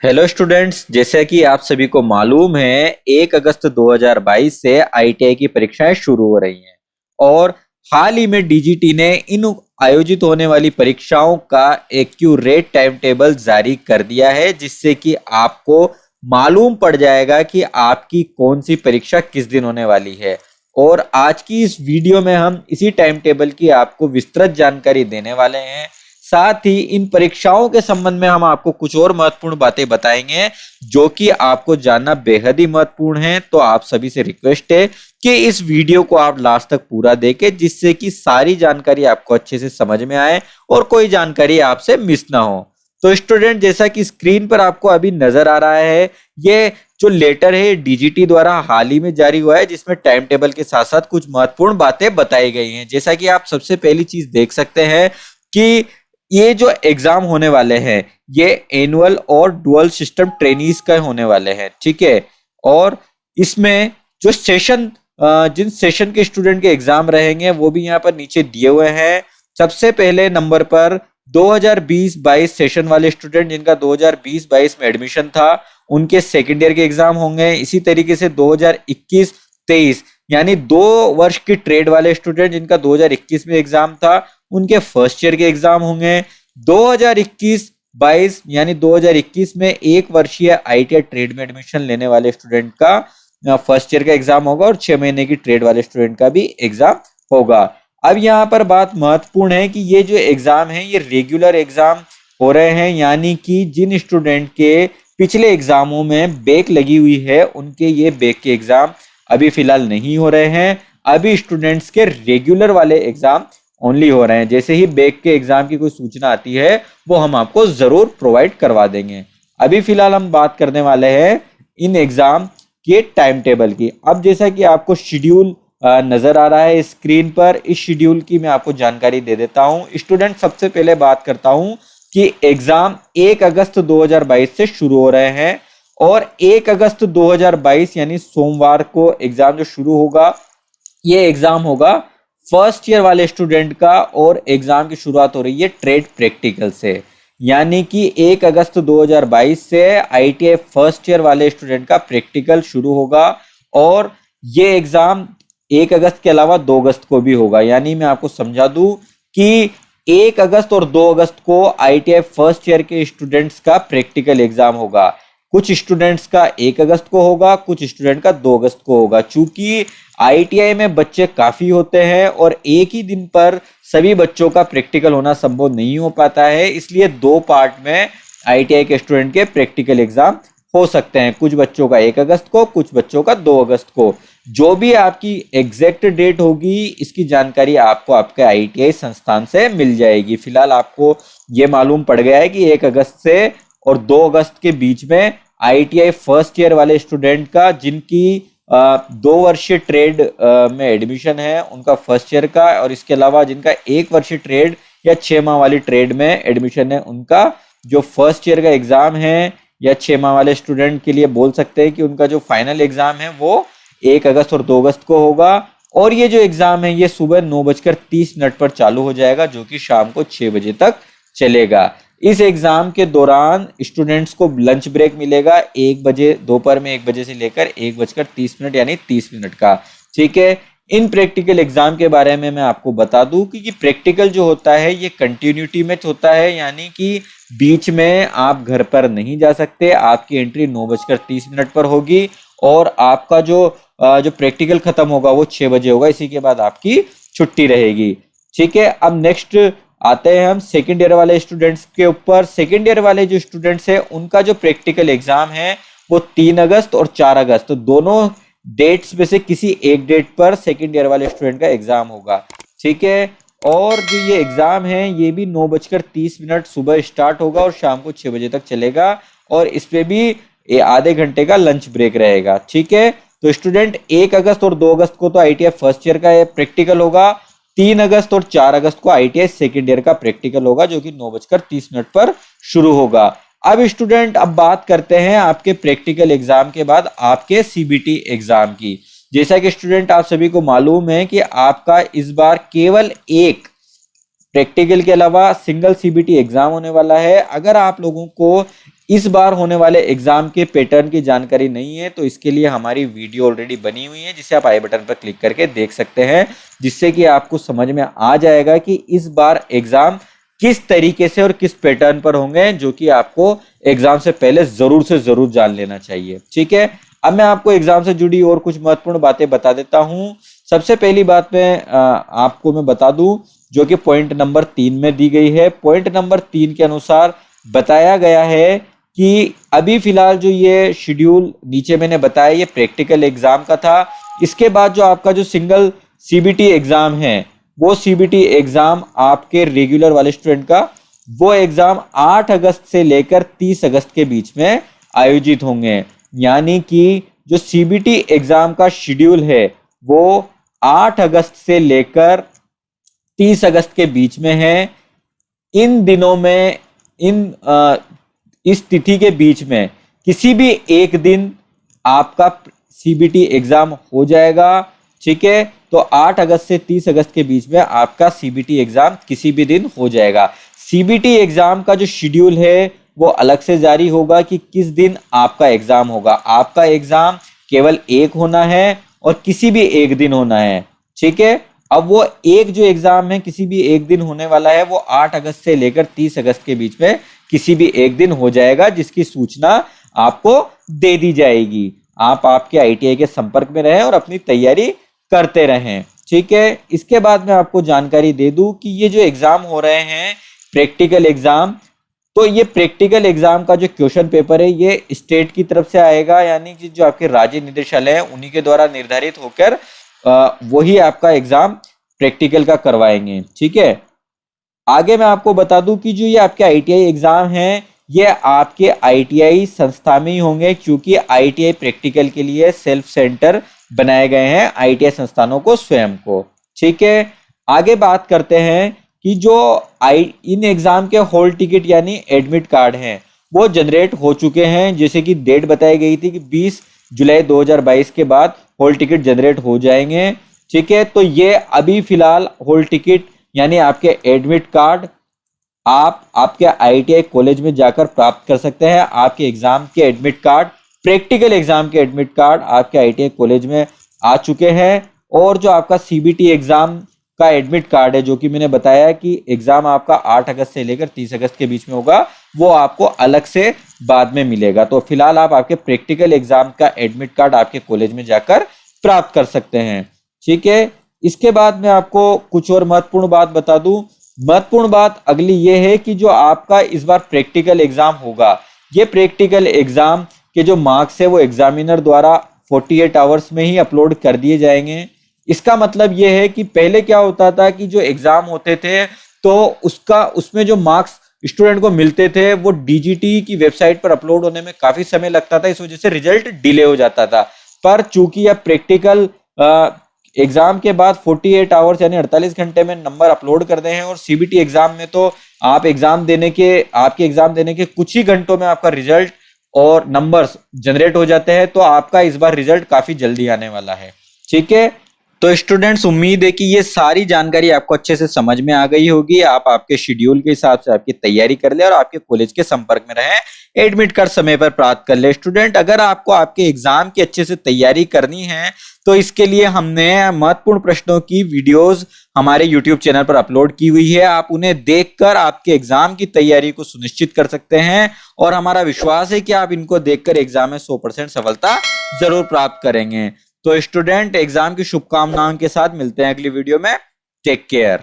Hello students, जैसे कि आप सभी को मालूम है 1 अगस्त 2022 से आईटीआई की परीक्षाएं शुरू हो रही हैं और हाल ही में डीजीटी ने इन आयोजित होने वाली परीक्षाओं का एक्यूरेट टाइम टेबल जारी कर दिया है, जिससे कि आपको मालूम पड़ जाएगा कि आपकी कौन सी परीक्षा किस दिन होने वाली है। और आज की इस वीडियो में हम इसी टाइम टेबल की आपको विस्तृत जानकारी देने वाले हैं। साथ ही इन परीक्षाओं के संबंध में हम आपको कुछ और महत्वपूर्ण बातें बताएंगे जो कि आपको जानना बेहद ही महत्वपूर्ण है। तो आप सभी से रिक्वेस्ट है कि इस वीडियो को आप लास्ट तक पूरा देखें, जिससे कि सारी जानकारी आपको अच्छे से समझ में आए और कोई जानकारी आपसे मिस ना हो। तो स्टूडेंट, जैसा कि स्क्रीन पर आपको अभी नजर आ रहा है, ये जो लेटर है डीजीटी द्वारा हाल ही में जारी हुआ है, जिसमें टाइम टेबल के साथ साथ कुछ महत्वपूर्ण बातें बताई गई हैं। जैसा कि आप सबसे पहली चीज देख सकते हैं कि ये जो एग्जाम होने वाले हैं ये एनुअल और डुअल सिस्टम ट्रेनीज का होने वाले हैं, ठीक है। और इसमें जो सेशन जिन सेशन के स्टूडेंट के एग्जाम रहेंगे वो भी यहाँ पर नीचे दिए हुए हैं। सबसे पहले नंबर पर 2020-22 सेशन वाले स्टूडेंट जिनका 2020-22 में एडमिशन था, उनके सेकेंड ईयर के एग्जाम होंगे। इसी तरीके से 2021-23 यानी 2 वर्ष की ट्रेड वाले स्टूडेंट जिनका 2021 में एग्जाम था, उनके फर्स्ट ईयर के एग्जाम होंगे। 2021-22 यानी 2021 में 1 वर्षीय आईटीआई ट्रेड में एडमिशन लेने वाले स्टूडेंट का फर्स्ट ईयर का एग्जाम होगा और 6 महीने की ट्रेड वाले स्टूडेंट का भी एग्जाम होगा। अब यहाँ पर बात महत्वपूर्ण है कि ये जो एग्जाम है ये रेगुलर एग्जाम हो रहे हैं, यानी कि जिन स्टूडेंट के पिछले एग्जामों में बैक लगी हुई है उनके ये बैक के एग्जाम अभी फिलहाल नहीं हो रहे हैं। अभी स्टूडेंट्स के रेगुलर वाले एग्जाम ओनली हो रहे हैं। जैसे ही बैक के एग्जाम की कोई सूचना आती है वो हम आपको जरूर प्रोवाइड करवा देंगे। अभी फिलहाल हम बात करने वाले हैं इन एग्जाम के टाइम टेबल की। अब जैसा कि आपको शेड्यूल नजर आ रहा है स्क्रीन पर, इस शेड्यूल की मैं आपको जानकारी दे देता हूं। स्टूडेंट, सबसे पहले बात करता हूं कि एग्जाम 1 अगस्त 2022 से शुरू हो रहे हैं और 1 अगस्त 2022 यानी सोमवार को एग्जाम जो शुरू होगा, ये एग्जाम होगा फर्स्ट ईयर वाले स्टूडेंट का और एग्जाम की शुरुआत हो रही है ट्रेड प्रैक्टिकल से। यानी कि 1 अगस्त 2022 से आईटीआई फर्स्ट ईयर वाले स्टूडेंट का प्रैक्टिकल शुरू होगा और ये एग्जाम 1 अगस्त के अलावा 2 अगस्त को भी होगा। यानी मैं आपको समझा दूं कि 1 अगस्त और 2 अगस्त को आईटीआई फर्स्ट ईयर के स्टूडेंट्स का प्रैक्टिकल एग्जाम होगा। कुछ स्टूडेंट्स का 1 अगस्त को होगा, कुछ स्टूडेंट का 2 अगस्त को होगा। चूंकि आईटीआई में बच्चे काफी होते हैं और एक ही दिन पर सभी बच्चों का प्रैक्टिकल होना संभव नहीं हो पाता है, इसलिए 2 पार्ट में आईटीआई के स्टूडेंट के प्रैक्टिकल एग्जाम हो सकते हैं। कुछ बच्चों का 1 अगस्त को, कुछ बच्चों का 2 अगस्त को। जो भी आपकी एग्जैक्ट डेट होगी इसकी जानकारी आपको आपके आईटीआई संस्थान से मिल जाएगी। फिलहाल आपको ये मालूम पड़ गया है कि 1 अगस्त से और 2 अगस्त के बीच में आईटीआई फर्स्ट ईयर वाले स्टूडेंट का जिनकी 2 वर्षीय ट्रेड में एडमिशन है उनका फर्स्ट ईयर का, और इसके अलावा जिनका 1 वर्षीय ट्रेड या 6 माह वाली ट्रेड में एडमिशन है उनका जो फर्स्ट ईयर का एग्जाम है, या 6 माह वाले स्टूडेंट के लिए बोल सकते हैं कि उनका जो फाइनल एग्जाम है वो 1 अगस्त और 2 अगस्त को होगा। और ये जो एग्जाम है ये सुबह 9:30 पर चालू हो जाएगा, जो कि शाम को 6 बजे तक चलेगा। इस एग्जाम के दौरान स्टूडेंट्स को लंच ब्रेक मिलेगा 1 बजे, दोपहर में 1 बजे से लेकर 1:30 यानी 30 मिनट का, ठीक है। इन प्रैक्टिकल एग्जाम के बारे में मैं आपको बता दूं कि प्रैक्टिकल जो होता है ये कंटिन्यूटी में होता है, यानी कि बीच में आप घर पर नहीं जा सकते। आपकी एंट्री 9:30 पर होगी और आपका जो प्रैक्टिकल खत्म होगा वो 6 बजे होगा। इसी के बाद आपकी छुट्टी रहेगी, ठीक है। अब नेक्स्ट आते हैं हम सेकेंड ईयर वाले स्टूडेंट्स के ऊपर। सेकेंड ईयर वाले जो स्टूडेंट्स हैं उनका जो प्रैक्टिकल एग्जाम है वो 3 अगस्त और 4 अगस्त दोनों डेट्स में से किसी एक डेट पर सेकेंड ईयर वाले स्टूडेंट का एग्जाम होगा, ठीक है। और जो ये एग्जाम है ये भी 9:30 सुबह स्टार्ट होगा और शाम को 6 बजे तक चलेगा, और इस पे भी आधे घंटे का लंच ब्रेक रहेगा, ठीक है। तो स्टूडेंट 1 अगस्त और 2 अगस्त को तो आईटीआई फर्स्ट ईयर का प्रैक्टिकल होगा, 3 अगस्त और 4 अगस्त को आईटीआई सेकेंड ईयर का प्रैक्टिकल होगा, जो कि 9:30 पर शुरू होगा। अब स्टूडेंट, अब बात करते हैं आपके प्रैक्टिकल एग्जाम के बाद आपके सीबीटी एग्जाम की। जैसा कि स्टूडेंट आप सभी को मालूम है कि आपका इस बार केवल एक प्रैक्टिकल के अलावा सिंगल सीबीटी एग्जाम होने वाला है। अगर आप लोगों को इस बार होने वाले एग्जाम के पैटर्न की जानकारी नहीं है, तो इसके लिए हमारी वीडियो ऑलरेडी बनी हुई है, जिसे आप आई बटन पर क्लिक करके देख सकते हैं, जिससे कि आपको समझ में आ जाएगा कि इस बार एग्जाम किस तरीके से और किस पैटर्न पर होंगे, जो कि आपको एग्जाम से पहले जरूर से जरूर जान लेना चाहिए। ठीक है, अब मैं आपको एग्जाम से जुड़ी और कुछ महत्वपूर्ण बातें बता देता हूं। सबसे पहली बात आपको मैं बता दूं, जो कि पॉइंट नंबर 3 में दी गई है। पॉइंट नंबर 3 के अनुसार बताया गया है कि अभी फिलहाल जो ये शेड्यूल नीचे मैंने बताया, ये प्रैक्टिकल एग्जाम का था। इसके बाद जो आपका जो सिंगल सीबीटी एग्जाम है, वो सीबीटी एग्जाम आपके रेगुलर वाले स्टूडेंट का, वो एग्जाम 8 अगस्त से लेकर 30 अगस्त के बीच में आयोजित होंगे। यानी कि जो सीबीटी एग्जाम का शेड्यूल है वो 8 अगस्त से लेकर 30 अगस्त के बीच में है। इन दिनों में इस तिथि के बीच में किसी भी एक दिन आपका सीबीटी एग्जाम हो जाएगा। ठीक है, तो 8 अगस्त से 30 अगस्त के बीच में आपका सीबीटी एग्जाम किसी भी दिन हो जाएगा। सीबीटी एग्जाम का जो शेड्यूल है वो अलग से जारी होगा कि किस दिन आपका एग्जाम होगा। आपका एग्जाम केवल एक होना है और किसी भी एक दिन होना है। ठीक है, अब वो एक जो एग्जाम है किसी भी एक दिन होने वाला है, वो 8 अगस्त से लेकर 30 अगस्त के बीच में किसी भी एक दिन हो जाएगा, जिसकी सूचना आपको दे दी जाएगी। आप आपके आईटीआई के संपर्क में रहें और अपनी तैयारी करते रहें। ठीक है, इसके बाद मैं आपको जानकारी दे दूं कि ये जो एग्जाम हो रहे हैं प्रैक्टिकल एग्जाम, तो ये प्रैक्टिकल एग्जाम का जो क्वेश्चन पेपर है ये स्टेट की तरफ से आएगा, यानी कि जो आपके राज्य निदेशालय है उन्हीं के द्वारा निर्धारित होकर वही आपका एग्जाम प्रैक्टिकल का करवाएंगे। ठीक है, आगे मैं आपको बता दूं कि जो ये आपके आईटीआई एग्जाम हैं ये आपके आईटीआई संस्था में ही होंगे, क्योंकि आईटीआई प्रैक्टिकल के लिए सेल्फ सेंटर बनाए गए हैं आईटीआई संस्थानों को स्वयं को। ठीक है, आगे बात करते हैं कि जो इन एग्जाम के हॉल टिकट यानी एडमिट कार्ड हैं वो जनरेट हो चुके हैं। जैसे कि डेट बताई गई थी कि 20 जुलाई 2022 के बाद हॉल टिकट जनरेट हो जाएंगे। ठीक है, तो ये अभी फिलहाल हॉल टिकट यानी आपके एडमिट कार्ड आप आपके आईटीआई कॉलेज में जाकर प्राप्त कर सकते हैं। आपके एग्जाम के एडमिट कार्ड, प्रैक्टिकल एग्जाम के एडमिट कार्ड आपके आईटीआई कॉलेज में आ चुके हैं। और जो आपका सीबीटी एग्जाम का एडमिट कार्ड है, जो कि मैंने बताया कि एग्जाम आपका 8 अगस्त से लेकर 30 अगस्त के बीच में होगा, वो आपको अलग से बाद में मिलेगा। तो फिलहाल आप आपके प्रैक्टिकल एग्जाम का एडमिट कार्ड आपके कॉलेज में जाकर प्राप्त कर सकते हैं। ठीक है, इसके बाद मैं आपको कुछ और महत्वपूर्ण बात बता दूं। महत्वपूर्ण बात अगली ये है कि जो आपका इस बार प्रैक्टिकल एग्जाम होगा, ये प्रैक्टिकल एग्जाम के जो मार्क्स है वो एग्जामिनर द्वारा 48 आवर्स में ही अपलोड कर दिए जाएंगे। इसका मतलब ये है कि पहले क्या होता था कि जो एग्जाम होते थे तो उसमें जो मार्क्स स्टूडेंट को मिलते थे वो डीजीटी की वेबसाइट पर अपलोड होने में काफी समय लगता था, इस वजह से रिजल्ट डिले हो जाता था। पर चूंकि अब प्रैक्टिकल एग्जाम के बाद 48 आवर्स यानी 48 घंटे में नंबर अपलोड कर दे हैं, और सीबीटी एग्जाम में तो आपके एग्जाम देने के कुछ ही घंटों में आपका रिजल्ट और नंबर्स जनरेट हो जाते हैं, तो आपका इस बार रिजल्ट काफी जल्दी आने वाला है। ठीक है, तो स्टूडेंट्स उम्मीद है कि ये सारी जानकारी आपको अच्छे से समझ में आ गई होगी। आप आपके शेड्यूल के हिसाब से आपकी तैयारी कर ले और आपके कॉलेज के संपर्क में रहें, एडमिट कार्ड समय पर प्राप्त कर ले। स्टूडेंट, अगर आपको आपके एग्जाम की अच्छे से तैयारी करनी है तो इसके लिए हमने महत्वपूर्ण प्रश्नों की वीडियोस हमारे यूट्यूब चैनल पर अपलोड की हुई है। आप उन्हें देखकर आपके एग्जाम की तैयारी को सुनिश्चित कर सकते हैं, और हमारा विश्वास है कि आप इनको देखकर एग्जाम में 100% सफलता जरूर प्राप्त करेंगे। तो स्टूडेंट, एग्जाम की शुभकामनाओं के साथ मिलते हैं अगली वीडियो में। Take care.